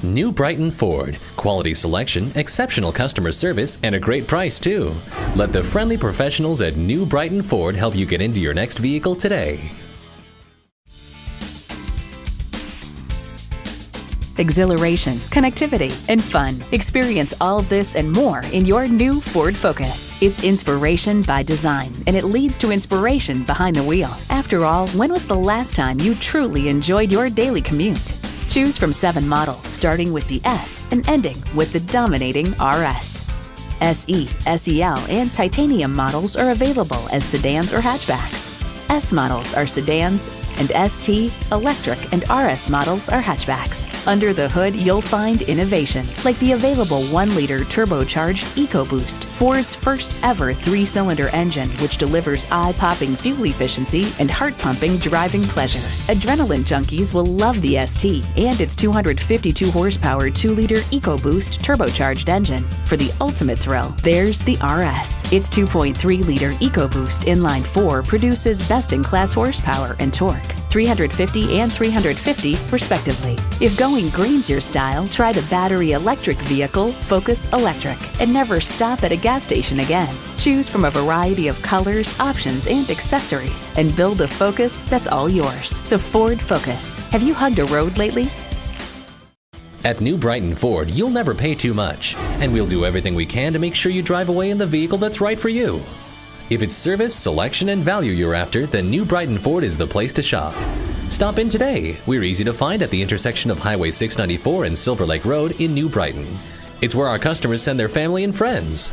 New Brighton Ford. Quality selection, exceptional customer service, and a great price too. Let the friendly professionals at New Brighton Ford help you get into your next vehicle today. Exhilaration, connectivity, and fun. Experience all this and more in your new Ford Focus. It's inspiration by design, and it leads to inspiration behind the wheel. After all, when was the last time you truly enjoyed your daily commute? Choose from 7 models, starting with the S and ending with the dominating RS. SE, SEL, and Titanium models are available as sedans or hatchbacks. S models are sedans, and ST, electric, and RS models are hatchbacks. Under the hood, you'll find innovation, like the available 1-liter turbocharged EcoBoost, Ford's first ever 3-cylinder engine, which delivers eye-popping fuel efficiency and heart-pumping driving pleasure. Adrenaline junkies will love the ST and its 252 horsepower 2-liter EcoBoost turbocharged engine. For the ultimate thrill, there's the RS. Its 2.3-liter EcoBoost inline-4 produces best-in-class horsepower and torque, 350 and 350 respectively. If going green's your style, try the battery electric vehicle Focus Electric and never stop at a gas station again. Choose from a variety of colors, options, and accessories and build a Focus that's all yours. The Ford Focus. Have you hugged a road lately? At New Brighton Ford, you'll never pay too much, and we'll do everything we can to make sure you drive away in the vehicle that's right for you. If it's service, selection, and value you're after, then New Brighton Ford is the place to shop. Stop in today. We're easy to find at the intersection of Highway 694 and Silver Lake Road in New Brighton. It's where our customers send their family and friends.